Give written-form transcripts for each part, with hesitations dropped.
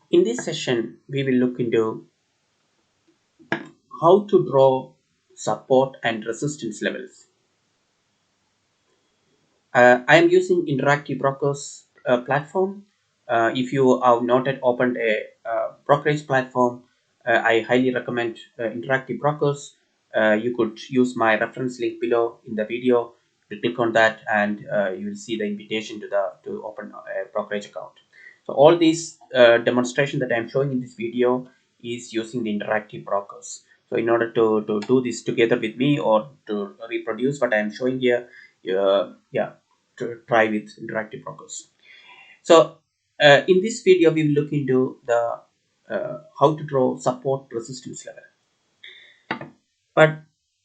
In this session, we will look into how to draw support and resistance levels. I am using Interactive Brokers platform. If you have not yet opened a brokerage platform, I highly recommend Interactive Brokers. You could use my reference link below in the video. You click on that, and you will see the invitation to open a brokerage account. So all these demonstration that I am showing in this video is using the Interactive Brokers. So in order to do this together with me or to reproduce what I am showing here, yeah, to try with Interactive Brokers. So in this video, we will look into the how to draw support resistance level. But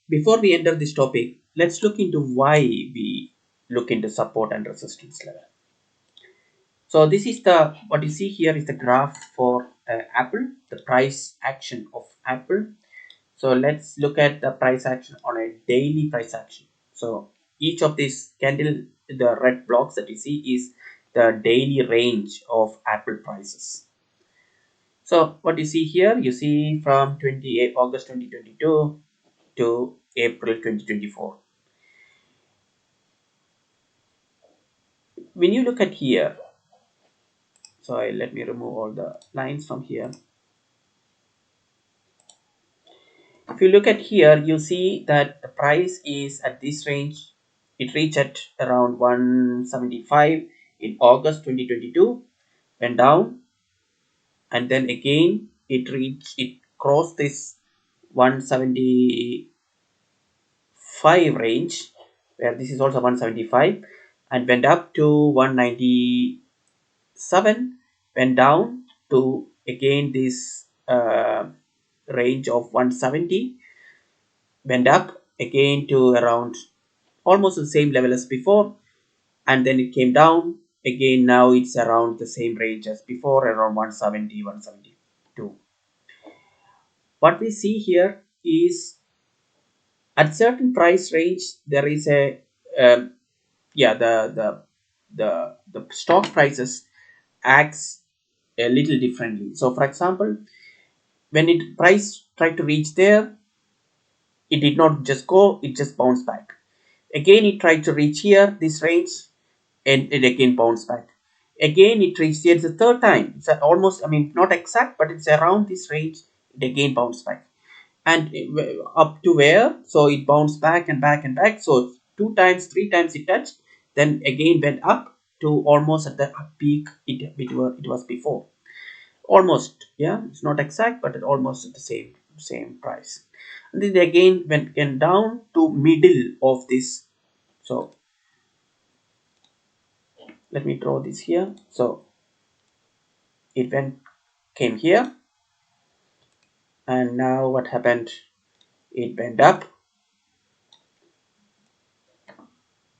before we enter this topic, let's look into why we look into support and resistance level. So this is the what you see here is the graph for Apple, the price action of Apple. So let's look at the price action on a daily price action. So each of these candle, the red blocks that you see is the daily range of Apple prices. So what you see here, you see from 28 August 2022 to April 2024. When you look at here, so let me remove all the lines from here. If you look at here, you see that the price is at this range. It reached at around 175 in August 2022, went down, and then again it crossed this 175 range, where this is also 175, and went up to 197, went down to again this range of 170, went up again to around almost the same level as before, and then it came down again. Now it's around the same range as before, around 170, 172. What we see here is at certain price range there is a yeah, the stock prices acts a little differently. So for example, when it price tried to reach there, it did not just go, it just bounced back. Again it tried to reach here, this range, and it again bounced back. Again it reached here, it's the third time. It's almost, I mean, not exact, but it's around this range. It again bounced back, and up to where? So it bounced back and back and back. So two times, three times it touched, then again went up to almost at the peak it was before. Almost, yeah, it's not exact, but it almost at the same price. And then again went down to middle of this. So let me draw this here. So it came here, and now what happened? It went up,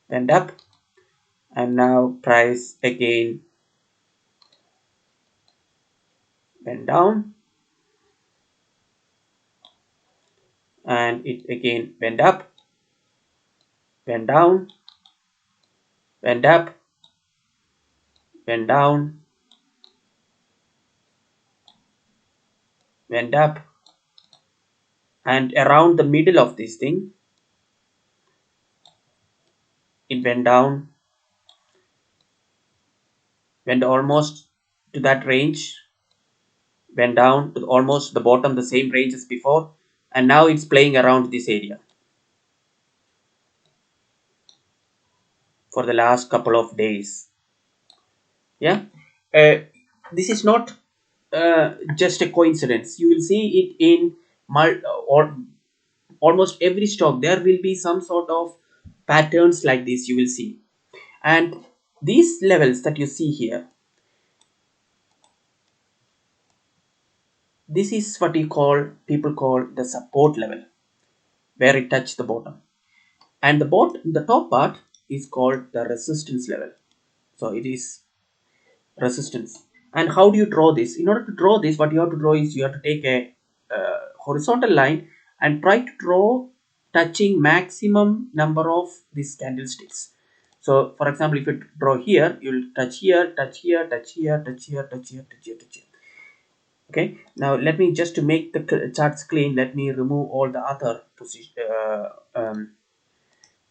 and now price again went down, and it again went up, went down, went up, went down, went up, and around the middle of this thing it went down, went almost to that range, went down to almost the bottom, the same range as before, and now it's playing around this area for the last couple of days. Yeah, uh, this is not just a coincidence. You will see it in or almost every stock. There will be some sort of patterns like this you will see, and these levels that you see here, this is what people call the support level, where it touches the bottom, and the top part is called the resistance level. So it is resistance. And how do you draw this? In order to draw this, what you have to draw is you have to take a horizontal line and try to draw touching maximum number of these candlesticks. So for example, if you draw here, you'll touch here, touch here, touch here, touch here, touch here, touch here, touch here. Okay, now let me, just to make the charts clean, let me remove all the other position,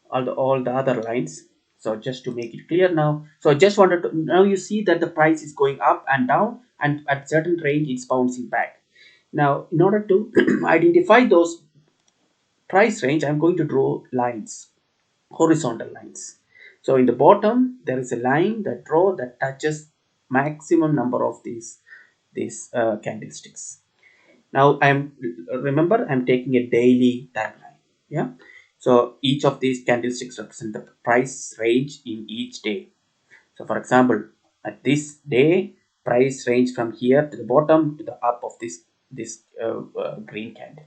all the other lines. So just to make it clear now, so just wanted to, now you see that the price is going up and down, and at certain range it's bouncing back. Now in order to identify those price range, I'm going to draw lines, horizontal lines. So in the bottom there is a line that draw that touches maximum number of these candlesticks. Now I'm, remember, I'm taking a daily timeline. Yeah, so each of these candlesticks represent the price range in each day. So for example, at this day, price range from here to the bottom to the up of this green candle.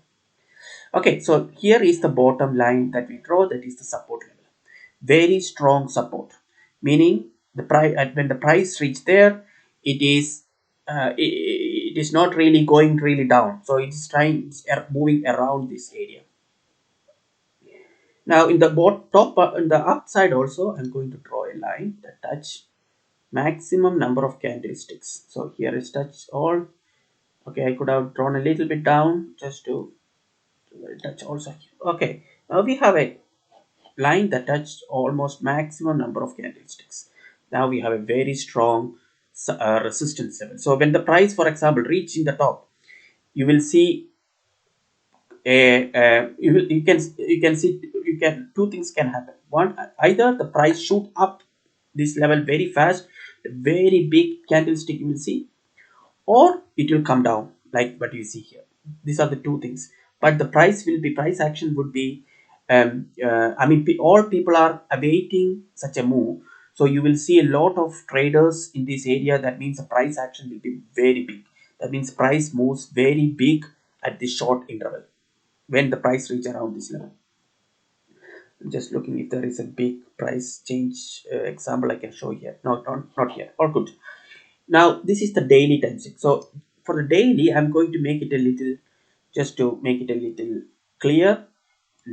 Okay, so here is the bottom line that we draw, that is the support level. Very strong support, meaning the price, when the price reach there, it is it is not really going really down, so it is trying, it's moving around this area. Now in the top, in the upside also, I'm going to draw a line that touch maximum number of candlesticks. So here is touch all. Okay, I could have drawn a little bit down just to touch also. Okay, now we have a line that touched almost maximum number of candlesticks. Now we have a very strong resistance level. So when the price, for example, reach in the top, you will see you can see, two things can happen. One, either the price shoot up this level very fast, very big candlestick you will see, or it will come down like what you see here. These are the two things, but the price action would be, I mean, all people are awaiting such a move, so you will see a lot of traders in this area. That means the price action will be very big. That means price moves very big at the short interval when the price reach around this level. I'm just looking if there is a big price change example I can show here. No, not here. All good. Now this is the daily time stick. So for the daily, I'm going to make it a little, just to make it a little clear.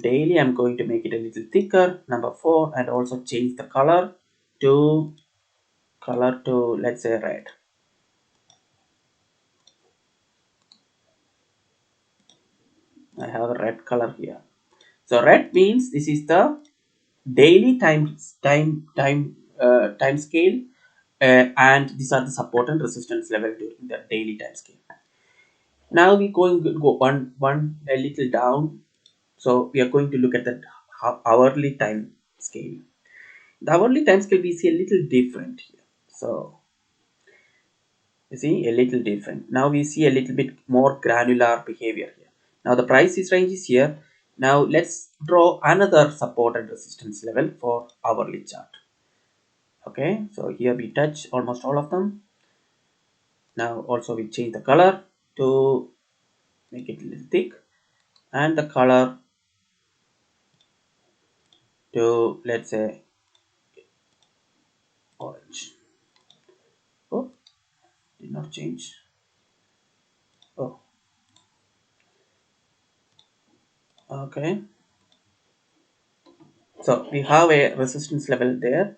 Daily, I'm going to make it a little thicker, number 4, and also change the to color to, let's say, red. I have a red color here. So red means this is the daily time scale, and these are the support and resistance level during the daily time scale. Now we going to go one a little down. So we are going to look at the hourly time scale. The hourly time scale we see a little different here. So you see a little different. Now we see a little bit more granular behavior here. Now the price is range is here. Now let's draw another support and resistance level for hourly chart. Okay, so here we touch almost all of them. Now also we change the color to make it a little thick, and the color to, let's say, orange. Oh, did not change. Oh, okay. So we have a resistance level there,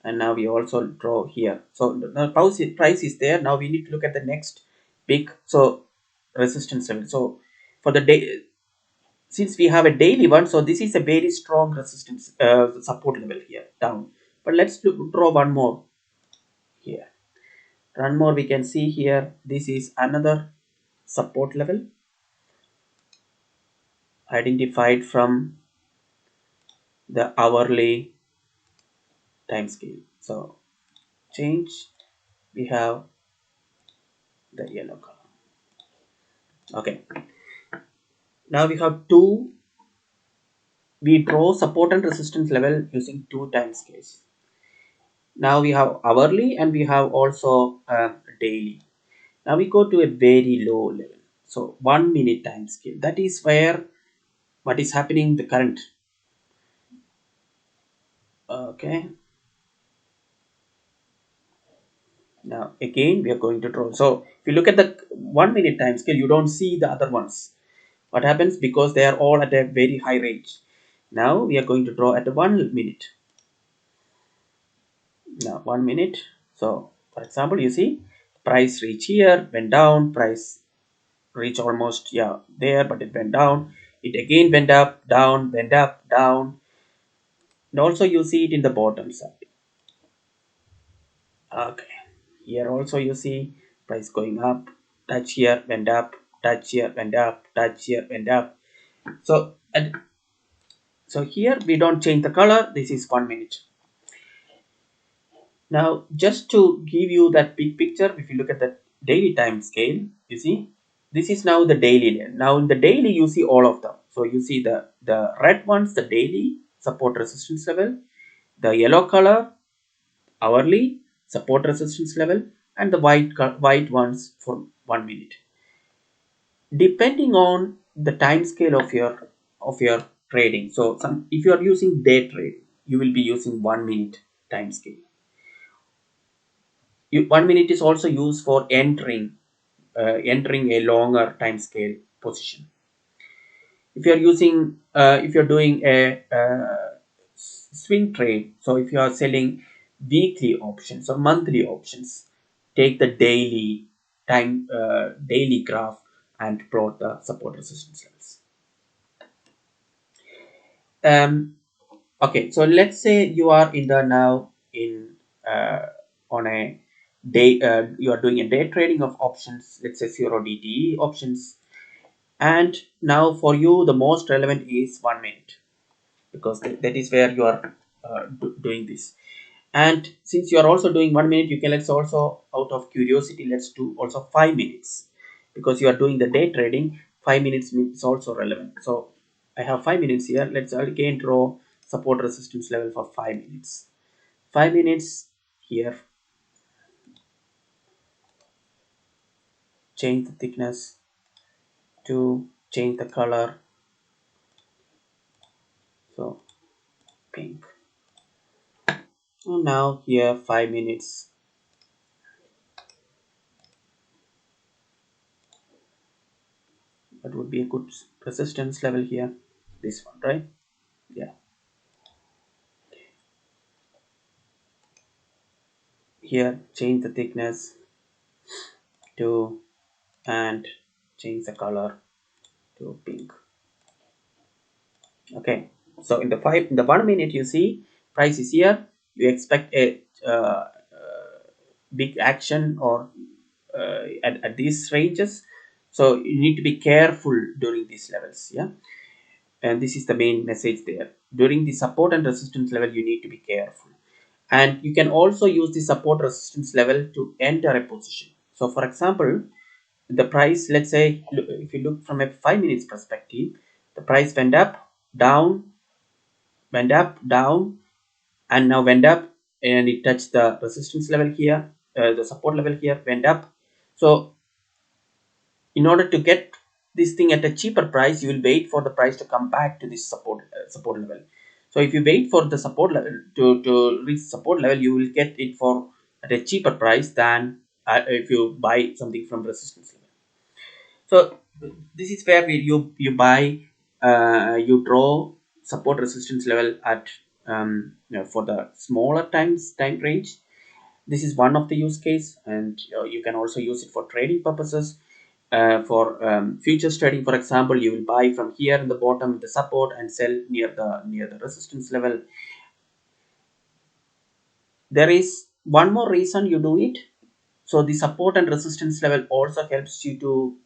and now we also draw here. So the price is there. Now we need to look at the next big, so resistance level. So for the day, since we have a daily one, so this is a very strong resistance support level here down. But let's draw one more here. One more we can see here. This is another support level identified from the hourly time scale. So change, we have the yellow color. Okay, now we have two, we draw support and resistance level using two time scales. Now we have hourly and we have also daily. Now we go to a very low level, so 1 minute time scale. That is where what is happening the current. Okay, now again we are going to draw. So if you look at the 1 minute time scale, you don't see the other ones. What happens? Because they are all at a very high range. Now we are going to draw at the 1 minute. Now 1 minute. So for example, you see price reach here, went down, price reach almost, yeah, there, but it went down. It again went up, down, went up, down. And also you see it in the bottom side. Okay, here also you see price going up, touch here, went up, touch here, went up, touch here, went up. So and so here we don't change the color. This is 1 minute. Now, just to give you that big picture, if you look at the daily time scale, you see, this is now the daily layer. Now, in the daily, you see all of them. So, you see the red ones, the daily support resistance level, the yellow color, hourly support resistance level, and the white ones for 1 minute. Depending on the time scale of your trading. So, if you are using day trade, you will be using 1 minute time scale. 1 minute is also used for entering a longer time scale position. If you're using if you're doing a swing trade, so if you are selling weekly options or monthly options, take the daily graph and plot the support resistance levels. Okay, so let's say you are in the now in on a day, you are doing a day trading of options, let's say 0 DTE options, and now for you the most relevant is 1 minute, because that is where you are doing this. And since you are also doing 1 minute, you can, let's also, out of curiosity, let's do also 5 minutes, because you are doing the day trading. 5 minutes is also relevant. So I have 5 minutes here. Let's again draw support resistance level for 5 minutes. 5 minutes here. Change the thickness to change the color. So pink. And now here 5 minutes. That would be a good resistance level here. This one, right? Yeah. Here change the thickness to, and change the color to pink. Okay, so in the 1 minute, you see price is here. You expect a big action or at these ranges, so you need to be careful during these levels. Yeah, and this is the main message there. During the support and resistance level, you need to be careful, and you can also use the support resistance level to enter a position. So for example, the price, let's say, if you look from a 5 minutes perspective, the price went up, down, went up, down, and now went up, and it touched the resistance level here, the support level here, went up. So in order to get this thing at a cheaper price, you will wait for the price to come back to this support level. So if you wait for the support level to reach support level, you will get it for at a cheaper price than if you buy something from resistance level. So this is where you buy, you draw support resistance level at for the smaller time range. This is one of the use case, and you can also use it for trading purposes. For futures trading, for example, you will buy from here in the bottom the support and sell near the resistance level. There is one more reason you do it. So the support and resistance level also helps you to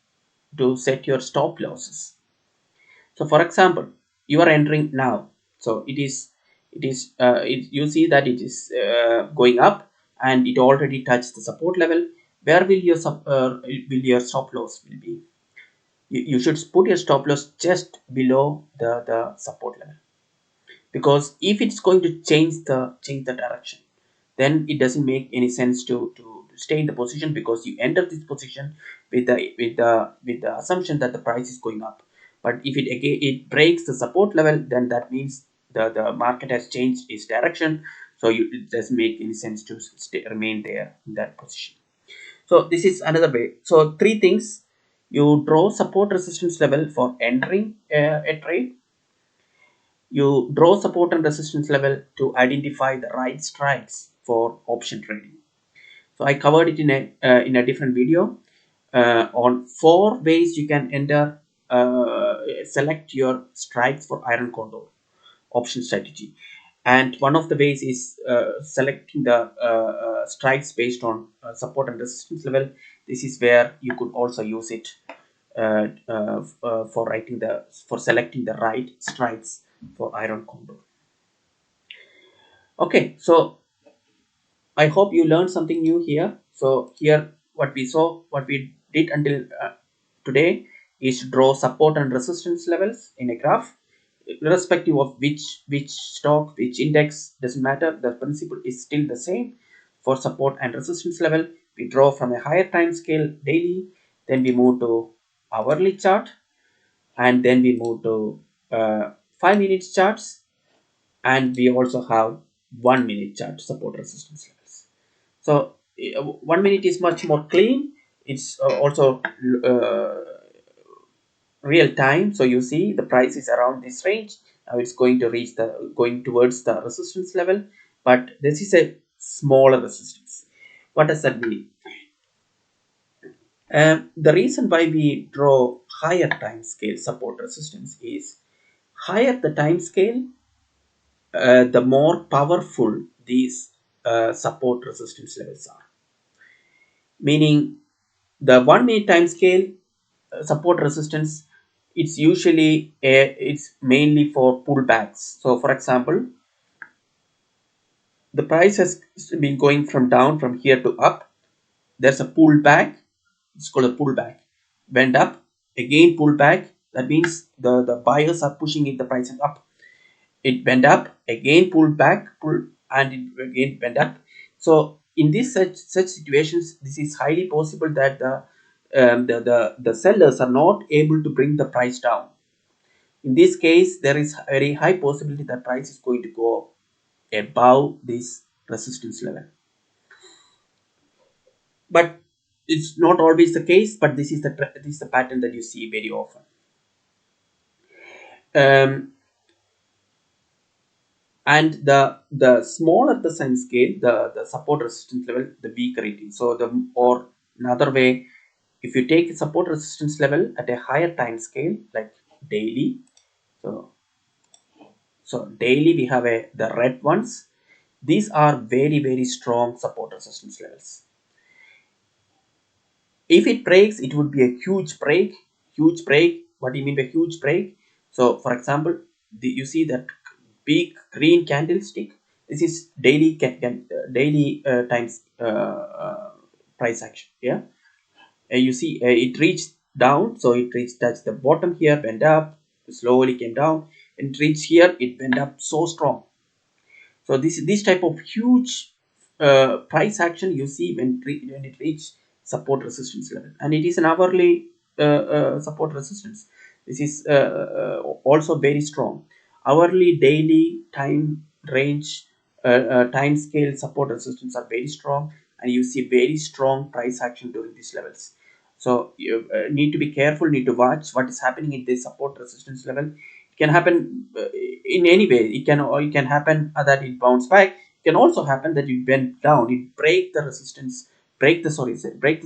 set your stop losses. So for example, you are entering now. So you see that it is going up, and it already touched the support level. Where will your stop loss will be? You should put your stop loss just below the support level, because if it's going to change the direction, then it doesn't make any sense to stay in the position, because you enter this position with the assumption that the price is going up. But if it breaks the support level, then that means the market has changed its direction. So it doesn't make any sense to remain there in that position. So this is another way. So three things: you draw support resistance level for entering a trade, you draw support and resistance level to identify the right strikes for option trading. So I covered it in a different video on 4 ways you can enter select your strikes for iron condor option strategy. And one of the ways is selecting the strikes based on support and resistance level. This is where you could also use it for selecting the right strikes for iron condor. Okay, so I hope you learned something new here. So here what we did until today is to draw support and resistance levels in a graph, irrespective of which stock, which index, doesn't matter. The principle is still the same. For support and resistance level, we draw from a higher time scale daily, then we move to hourly chart, and then we move to 5 minute charts, and we also have 1 minute chart support resistance levels. So 1 minute is much more clean. It's also real time. So you see the price is around this range. Now it's going towards the resistance level, but this is a smaller resistance. What does that mean? The reason why we draw higher time scale support resistance is higher the time scale, the more powerful these support resistance levels are. Meaning the 1 minute time scale support resistance, it's mainly for pullbacks. So for example, the price has been going from down from here to up. There's a pullback. It's called a pullback. Went up, again pullback. That means the buyers are pushing it, the price is up. It went up, again pulled back, and it again went up. So in these such situations, this is highly possible that the sellers are not able to bring the price down. In this case, there is a very high possibility that price is going to go above this resistance level. But it's not always the case. But this is the pattern that you see very often. Um, and the smaller the time scale, the support resistance level, the weaker it is. So the or another way, if you take support resistance level at a higher time scale like daily, so daily we have the red ones. These are very very strong support resistance levels. If it breaks, it would be a huge break. What do you mean by huge break? So for example, you see that big green candlestick. This is daily daily times price action. Yeah, you see it reached down, so it reached touched the bottom here, went up, slowly came down, and reached here, it went up so strong. So this type of huge price action you see when it reach support resistance level, and it is an hourly support resistance. This is also very strong. Hourly, daily, time range, time scale support resistance are very strong, and you see very strong price action during these levels. So you need to be careful, need to watch what is happening in this support resistance level. It can happen in any way. It can happen that it bounce back. It can also happen that it went down, it break the resistance, break the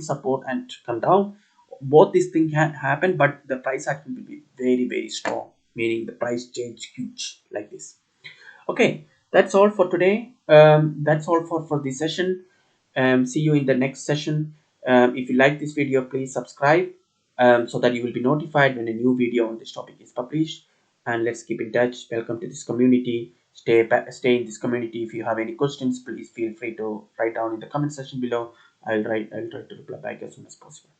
support and come down. Both these things happen, but the price action will be very very strong, meaning the price change huge like this. Okay, that's all for today. That's all for this session. See you in the next session. If you like this video, please subscribe so that you will be notified when a new video on this topic is published. And let's keep in touch. Welcome to this community. Stay in this community. If you have any questions, please feel free to write down in the comment section below. I'll try to reply back as soon as possible.